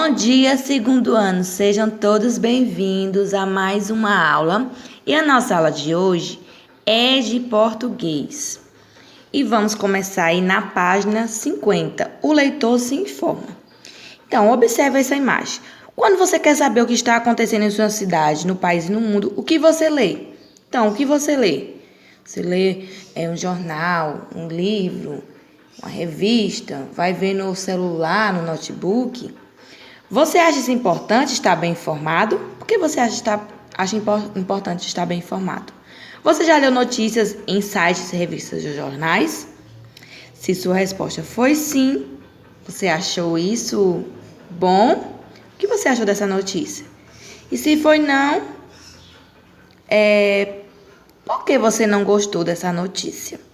Bom dia, segundo ano. Sejam todos bem-vindos a mais uma aula. E a nossa aula de hoje é de português. E vamos começar aí na página 50. O leitor se informa. Então, observe essa imagem. Quando você quer saber o que está acontecendo em sua cidade, no país e no mundo, o que você lê? Então, o que você lê? Você lê um jornal, um livro, uma revista, vai ver no celular, no notebook. Você acha isso importante estar bem informado? Por que você acha importante estar bem informado? Você já leu notícias em sites, revistas e jornais? Se sua resposta foi sim, você achou isso bom? O que você achou dessa notícia? E se foi não, por que você não gostou dessa notícia?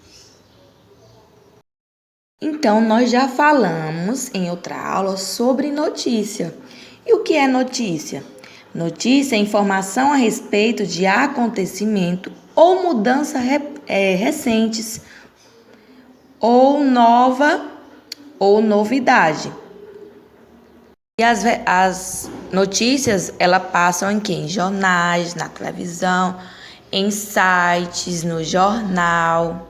Então, nós já falamos em outra aula sobre notícia. E o que é notícia? Notícia é informação a respeito de acontecimento ou mudança recentes, ou nova ou novidade. E as notícias, elas passam em quê? Em jornais, na televisão, em sites, no jornal.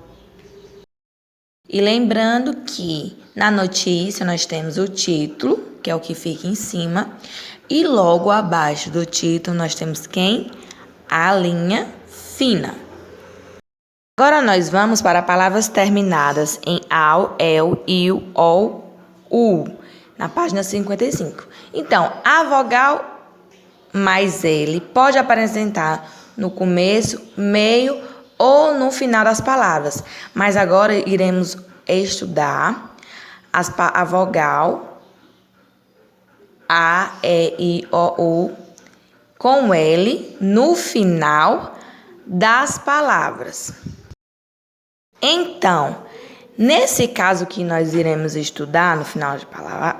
E lembrando que na notícia nós temos o título, que é o que fica em cima, e logo abaixo do título nós temos quem? A linha fina. Agora nós vamos para palavras terminadas em ao, el, il, ol, u, na página 55. Então, a vogal mais L pode apresentar no começo, meio ou no final das palavras. Mas agora iremos estudar a vogal A, E, I, O, U com L no final das palavras. Então, nesse caso que nós iremos estudar no final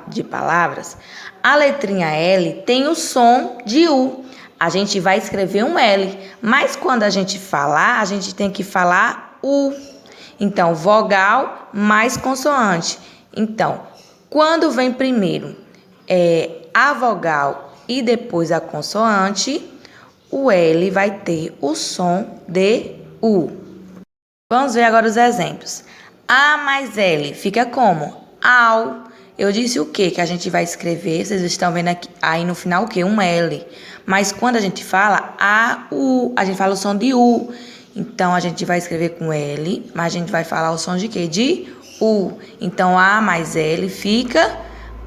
de palavras, a letrinha L tem o som de U. A gente vai escrever um L, mas quando a gente falar, a gente tem que falar U. Então, vogal mais consoante. Então, quando vem primeiro a vogal e depois a consoante, o L vai ter o som de U. Vamos ver agora os exemplos. A mais L fica como? Au. Eu disse o que a gente vai escrever? Vocês estão vendo aqui, aí no final o que? Um L. Mas quando a gente fala A, U, a gente fala o som de U. Então, a gente vai escrever com L, mas a gente vai falar o som de quê? De U. Então, A mais L fica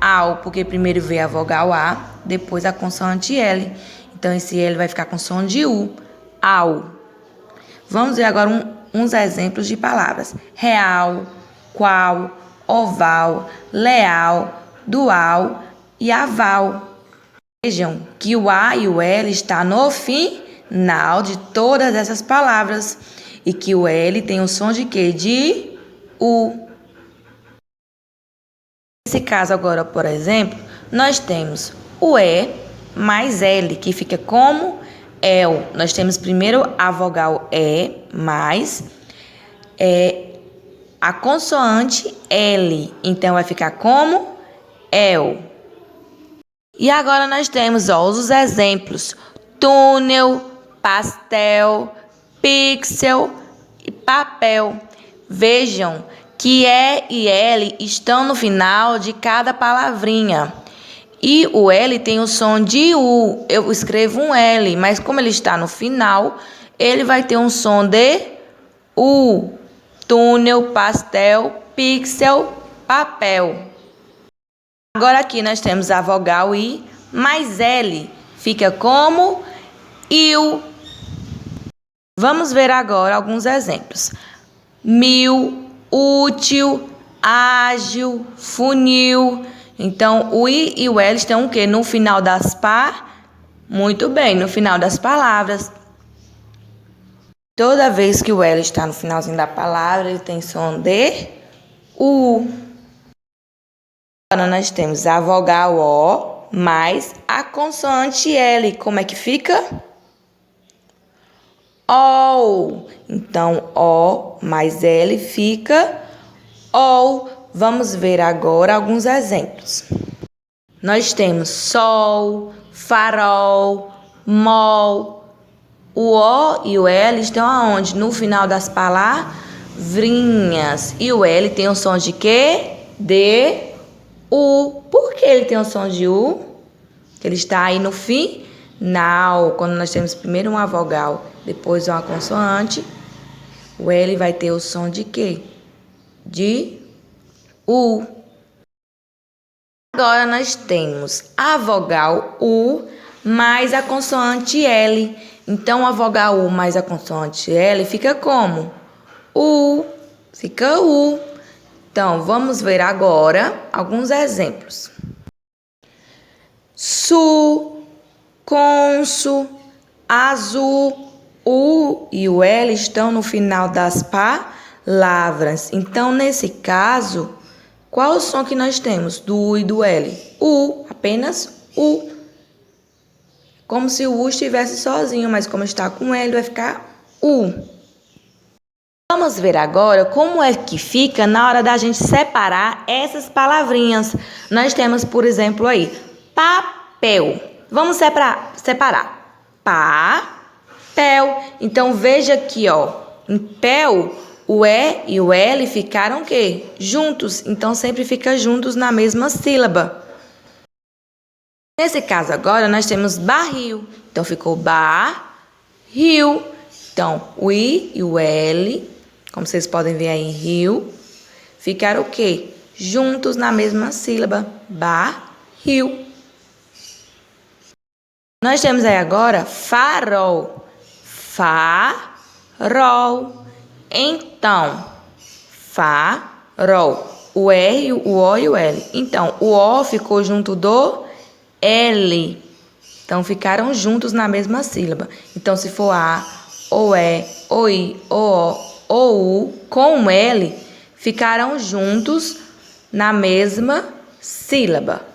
au, porque primeiro veio a vogal A, depois a consoante L. Então, esse L vai ficar com som de U. Au. Vamos ver agora uns exemplos de palavras. Real, qual, oval, leal, dual e aval. Vejam que o A e o L está no final de todas essas palavras e que o L tem o som de quê? De U. Nesse caso agora, por exemplo, nós temos o E mais L, que fica como el. Nós temos primeiro a vogal E mais a consoante L. Então, vai ficar como el. E agora nós temos os exemplos. Túnel, pastel, pixel e papel. Vejam que E e L estão no final de cada palavrinha. E o L tem o som de U. Eu escrevo um L, mas como ele está no final, ele vai ter um som de U. Túnel, pastel, pixel, papel. Agora aqui nós temos a vogal I mais L. Fica como IU. Vamos ver agora alguns exemplos. Mil, útil, ágil, funil. Então, o I e o L estão o quê? No final das Muito bem, no final das palavras. Toda vez que o L está no finalzinho da palavra, ele tem som de U. Agora nós temos a vogal O mais a consoante L. Como é que fica? OL. Então, O mais L fica OL. Vamos ver agora alguns exemplos. nós temos sol, farol, mol. O O e o L estão aonde? No final das palavrinhas. E o L tem o som de quê? De U. Por que ele tem o som de U? Ele está aí no final. Quando nós temos primeiro uma vogal, depois uma consoante, o L vai ter o som de quê? De U. Agora nós temos a vogal U mais a consoante L. Então, a vogal U mais a consoante L fica como? U. Fica U. Então, vamos ver agora alguns exemplos. Su, conso, azul. U e o L estão no final das palavras. Então, nesse caso, qual o som que nós temos do U e do L? U, apenas U. Como se o U estivesse sozinho, mas como está com L, vai ficar U. Vamos ver agora como é que fica na hora da gente separar essas palavrinhas. Nós temos, por exemplo, aí, papel. Vamos separar. Papel. Então, veja aqui, ó. Em pel, o E e o L ficaram o quê? Juntos. Então, sempre fica juntos na mesma sílaba. Nesse caso agora, nós temos barril. Então, ficou barril. Então, o I e o L, como vocês podem ver aí em rio, ficaram o quê? Juntos na mesma sílaba. Barril. Nós temos aí agora farol. Farol. Então, farol. O R, o O e o L. Então, o O ficou junto do L. Então, ficaram juntos na mesma sílaba. Então, se for A, ou E, ou I, ou O, ou U, com L, ficaram juntos na mesma sílaba.